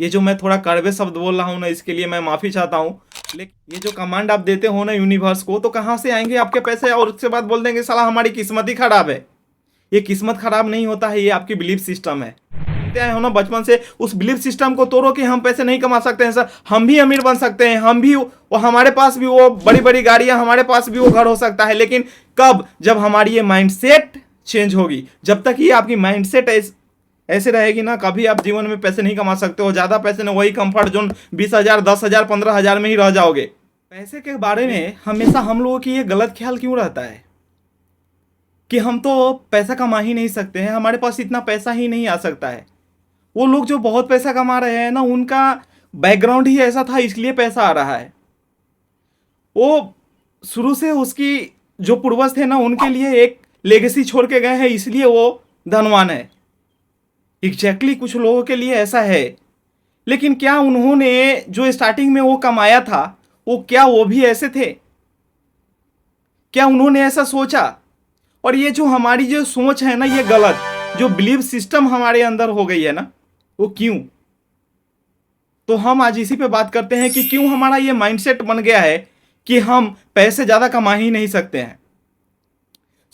ये जो मैं थोड़ा कड़वे शब्द बोल रहा हूँ ना, इसके लिए मैं माफ़ी चाहता हूँ। लेकिन ये जो कमांड आप देते हो ना यूनिवर्स को, तो कहाँ से आएंगे आपके पैसे? और उसके बाद बोल देंगे साला हमारी किस्मत ही खराब है। ये किस्मत खराब नहीं होता है, ये आपकी बिलीफ सिस्टम है। सुनते आए हो ना बचपन से, उस बिलीफ सिस्टम को तोड़ो कि हम पैसे नहीं कमा सकते हैं सर, हम भी अमीर बन सकते हैं, हम भी वो हमारे पास भी वो बड़ी बड़ी गाड़ियां, हमारे पास भी वो घर हो सकता है। लेकिन कब? जब हमारी ये माइंडसेट चेंज होगी। जब तक ये आपकी माइंडसेट ऐसे रहेगी ना, कभी आप जीवन में पैसे नहीं कमा सकते हो। ज़्यादा पैसे ना, वही कंफर्ट जोन 20,000, 10,000, 15,000 में ही रह जाओगे। पैसे के बारे में हमेशा हम लोगों की ये गलत ख्याल क्यों रहता है कि हम तो पैसा कमा ही नहीं सकते हैं, हमारे पास इतना पैसा ही नहीं आ सकता है। वो लोग जो बहुत पैसा कमा रहे हैं ना, उनका बैकग्राउंड ही ऐसा था, इसलिए पैसा आ रहा है। वो शुरू से उसकी जो पूर्वज थे ना, उनके लिए एक लेगेसी छोड़ के गए हैं, इसलिए वो धनवान है। एग्जैक्टली कुछ लोगों के लिए ऐसा है। लेकिन क्या उन्होंने जो स्टार्टिंग में वो कमाया था, क्या वो भी ऐसे थे? क्या उन्होंने ऐसा सोचा? और ये जो हमारी जो सोच है ना, ये गलत, जो बिलीव सिस्टम हमारे अंदर हो गई है ना, वो क्यों? तो हम आज इसी पे बात करते हैं कि क्यों हमारा ये माइंडसेट बन गया है कि हम पैसे ज्यादा कमा ही नहीं सकते हैं।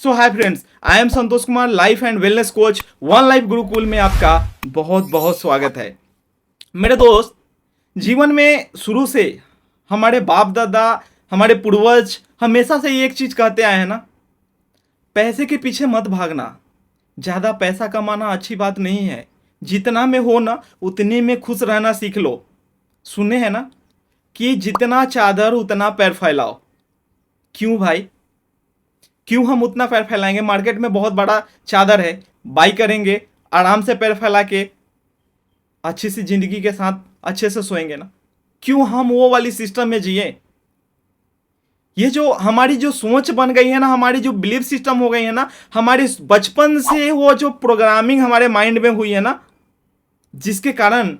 So hi friends, I am Santosh Kumar, life and wellness coach, one life Gurukul में आपका बहुत बहुत स्वागत है। मेरे दोस्त, जीवन में शुरू से हमारे बाप दादा, हमारे पूर्वज हमेशा से ये एक चीज कहते आए हैं ना, पैसे के पीछे मत भागना। ज़्यादा पैसा कमाना अच्छी बात नहीं है, जितना में हो ना उतने में खुश रहना सीख लो। सुने हैं ना कि जितना चादर उतना पैर फैलाओ। क्यों भाई? क्यों हम उतना पैर फैलाएंगे? मार्केट में बहुत बड़ा चादर है, बाई करेंगे, आराम से पैर फैला के अच्छी सी जिंदगी के साथ अच्छे से सोएंगे ना। क्यों हम वो वाली सिस्टम में जिए? ये जो हमारी जो सोच बन गई है ना, हमारी जो बिलीफ सिस्टम हो गई है ना, हमारी बचपन से वो जो प्रोग्रामिंग हमारे माइंड में हुई है ना, जिसके कारण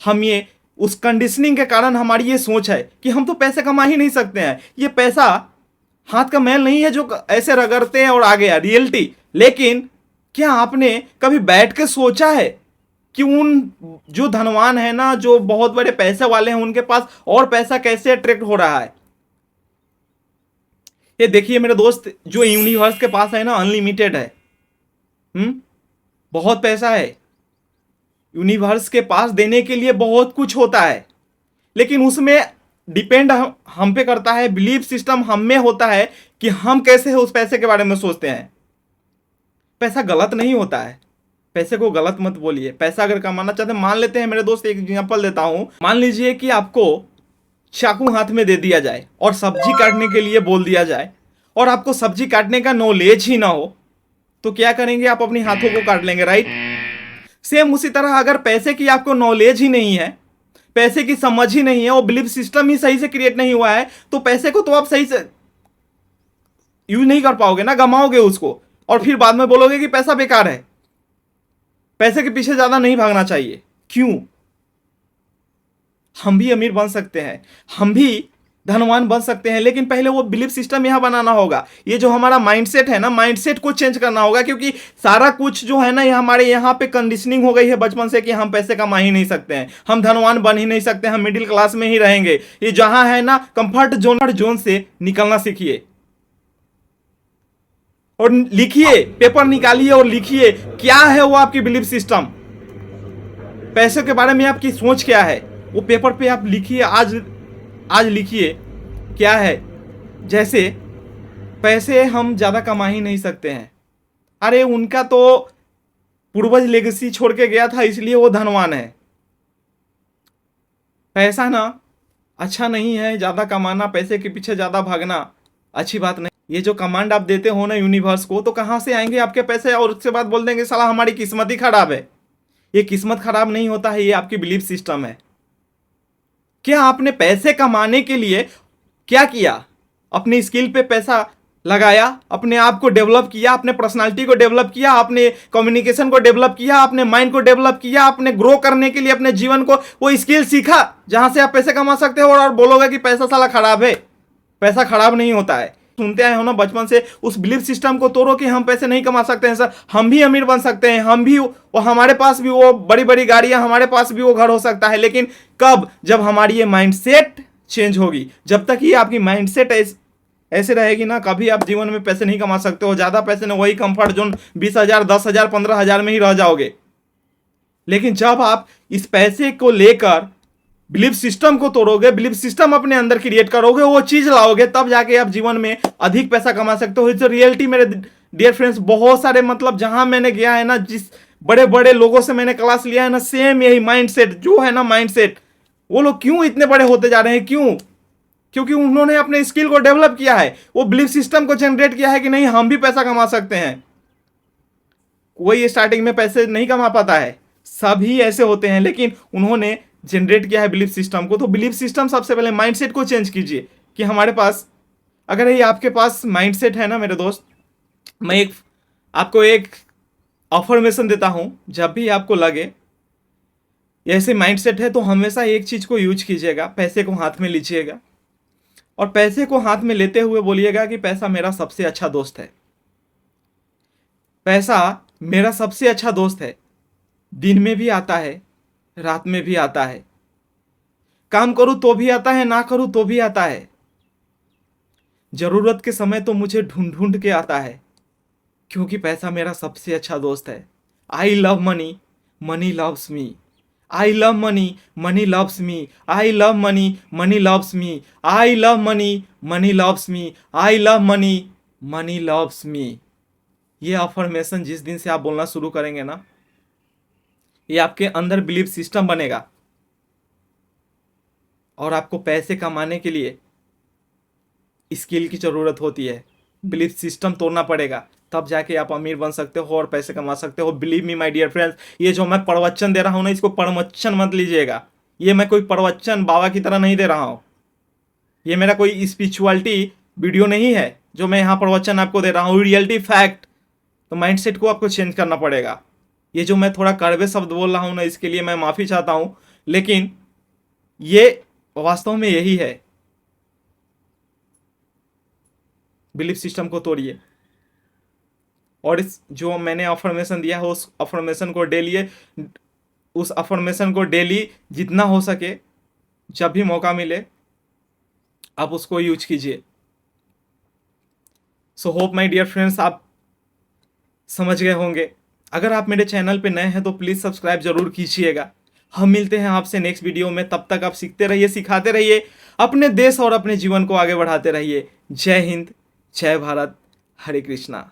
हम ये उस कंडीशनिंग के कारण हमारी ये सोच है कि हम तो पैसे कमा ही नहीं सकते हैं। ये पैसा हाथ का मैल नहीं है जो ऐसे रगड़ते हैं और आ गया रियलिटी। लेकिन क्या आपने कभी बैठ के सोचा है कि उन जो धनवान है ना, जो बहुत बड़े पैसे वाले हैं, उनके पास और पैसा कैसे अट्रैक्ट हो रहा है? ये देखिए मेरे दोस्त, जो यूनिवर्स के पास है ना, अनलिमिटेड है। बहुत पैसा है यूनिवर्स के पास, देने के लिए बहुत कुछ होता है। लेकिन उसमें डिपेंड हम पे करता है, बिलीफ सिस्टम हम में होता है कि हम कैसे उस पैसे के बारे में सोचते हैं। पैसा गलत नहीं होता है, पैसे को गलत मत बोलिए। पैसा अगर कमाना चाहते हैं, मान लेते हैं मेरे दोस्त, एक एग्जांपल देता हूं। मान लीजिए कि आपको चाकू हाथ में दे दिया जाए और सब्जी काटने के लिए बोल दिया जाए, और आपको सब्जी काटने का नॉलेज ही ना हो, तो क्या करेंगे? आप अपनी हाथों को काट लेंगे, राइट? सेम उसी तरह अगर पैसे की आपको नॉलेज ही नहीं है, पैसे की समझ ही नहीं है, और बिलीफ सिस्टम ही सही से क्रिएट नहीं हुआ है, तो पैसे को तो आप सही से यूज नहीं कर पाओगे ना, गमाओगे उसको, और फिर बाद में बोलोगे कि पैसा बेकार है। पैसे के पीछे ज्यादा नहीं भागना चाहिए। क्यों? हम भी अमीर बन सकते हैं, हम भी धनवान बन सकते हैं, लेकिन पहले वो बिलीफ सिस्टम यहां बनाना होगा। ये जो हमारा माइंडसेट है ना, माइंडसेट को चेंज करना होगा, क्योंकि सारा कुछ जो है ना, ये हमारे यहाँ पे कंडीशनिंग हो गई है बचपन से कि हम पैसे कमा ही नहीं सकते हैं, हम धनवान बन ही नहीं सकते, हम मिडिल क्लास में ही रहेंगे। ये जहां है ना, कंफर्ट जोन से निकलना सीखिए और लिखिए, पेपर निकालिए और लिखिए क्या है वो आपकी बिलीफ सिस्टम। पैसे के बारे में आपकी सोच क्या है, वो पेपर पे आप लिखिए। आज लिखिए क्या है। जैसे पैसे हम ज़्यादा कमा ही नहीं सकते हैं, अरे उनका तो पूर्वज लेगेसी छोड़ के गया था, इसलिए वो धनवान है। पैसा ना अच्छा नहीं है, ज़्यादा कमाना, पैसे के पीछे ज़्यादा भागना अच्छी बात नहीं। ये जो कमांड आप देते हो ना यूनिवर्स को, तो कहाँ से आएंगे आपके पैसे? और उसके बाद बोल देंगे साला हमारी किस्मत ही खराब है। ये किस्मत खराब नहीं होता है, ये आपकी बिलीफ सिस्टम है। क्या आपने पैसे कमाने के लिए क्या किया? अपनी स्किल पे पैसा लगाया, अपने आप को डेवलप किया, अपने पर्सनालिटी को डेवलप किया, अपने कम्युनिकेशन को डेवलप किया, अपने माइंड को डेवलप किया, अपने ग्रो करने के लिए अपने जीवन को वो स्किल सीखा जहां से आप पैसे कमा सकते हो। और बोलोगे कि पैसा साला खराब है। पैसा खराब नहीं होता है, सुनते आए हो ना बचपन से, उस बिलीफ सिस्टम को तोड़ो कि हम पैसे नहीं कमा सकते हैं सर, हम भी अमीर बन सकते हैं, हम भी वो हमारे पास भी वो बड़ी बड़ी गाड़ियां, हमारे पास भी वो घर हो सकता है। लेकिन कब? जब हमारी ये माइंडसेट चेंज होगी। जब तक ये आपकी माइंडसेट ऐसे रहेगी ना, कभी आप जीवन में पैसे नहीं कमा सकते हो। ज्यादा पैसे ना, वही कंफर्ट जोन 20,000, 10,000, 15,000 में ही रह जाओगे। लेकिन जब आप इस पैसे को लेकर बिलीफ सिस्टम को तोड़ोगे, बिलीफ सिस्टम अपने अंदर क्रिएट करोगे, वो चीज लाओगे, तब जाके आप जीवन में अधिक पैसा कमा सकते हो। जो रियलिटी मेरे डियर फ्रेंड्स, बहुत सारे मतलब जहां मैंने गया है ना, जिस बड़े बड़े लोगों से मैंने क्लास लिया है ना, सेम यही माइंडसेट जो है ना, माइंडसेट, वो लोग क्यों इतने बड़े होते जा रहे हैं? क्यों? क्योंकि उन्होंने अपने स्किल को डेवलप किया है, वो बिलीफ सिस्टम को जनरेट किया है कि नहीं, हम भी पैसा कमा सकते हैं। कोई स्टार्टिंग में पैसे नहीं कमा पाता है, सभी ऐसे होते हैं, लेकिन उन्होंने जनरेट किया है बिलीफ सिस्टम को। तो बिलीफ सिस्टम, सबसे पहले माइंडसेट को चेंज कीजिए कि हमारे पास, अगर ये आपके पास माइंडसेट है ना मेरे दोस्त, मैं आपको एक अफर्मेशन देता हूं। जब भी आपको लगे ऐसे माइंडसेट है, तो हमेशा एक चीज को यूज कीजिएगा, पैसे को हाथ में लीजिएगा और पैसे को हाथ में लेते हुए बोलिएगा कि पैसा मेरा सबसे अच्छा दोस्त है, पैसा मेरा सबसे अच्छा दोस्त है। दिन में भी आता है, रात में भी आता है, काम करूं तो भी आता है, ना करूं तो भी आता है, जरूरत के समय तो मुझे ढूंढ ढूंढ के आता है, क्योंकि पैसा मेरा सबसे अच्छा दोस्त है। I love money, money loves me. I love money, money loves me. I love money, money loves me. I love money, money loves me. I love money, money loves me. ये अफर्मेशन जिस दिन से आप बोलना शुरू करेंगे ना, ये आपके अंदर बिलीफ सिस्टम बनेगा और आपको पैसे कमाने के लिए स्किल की जरूरत होती है। बिलीफ सिस्टम तोड़ना पड़ेगा, तब जाके आप अमीर बन सकते हो और पैसे कमा सकते हो। Believe me my dear friends, ये जो मैं प्रवचन दे रहा हूं ना, इसको प्रवचन मत लीजिएगा। ये मैं कोई प्रवचन बाबा की तरह नहीं दे रहा हूं। ये मेरा कोई स्पिरिचुअलिटी वीडियो नहीं है जो मैं यहाँ प्रवचन आपको दे रहा हूँ, रियलिटी फैक्ट। तो माइंडसेट को आपको चेंज करना पड़ेगा। ये जो मैं थोड़ा कड़वे शब्द बोल रहा हूँ ना, इसके लिए मैं माफ़ी चाहता हूँ, लेकिन ये वास्तव में यही है। बिलीफ सिस्टम को तोड़िए और इस जो मैंने अफर्मेशन दिया है, उस अफर्मेशन को डेली जितना हो सके, जब भी मौका मिले, आप उसको यूज कीजिए। So hope my dear friends, आप समझ गए होंगे। अगर आप मेरे चैनल पे नए हैं तो प्लीज़ सब्सक्राइब जरूर कीजिएगा। हम मिलते हैं आपसे नेक्स्ट वीडियो में। तब तक आप सीखते रहिए, सिखाते रहिए, अपने देश और अपने जीवन को आगे बढ़ाते रहिए। जय हिंद, जय भारत, हरे कृष्णा।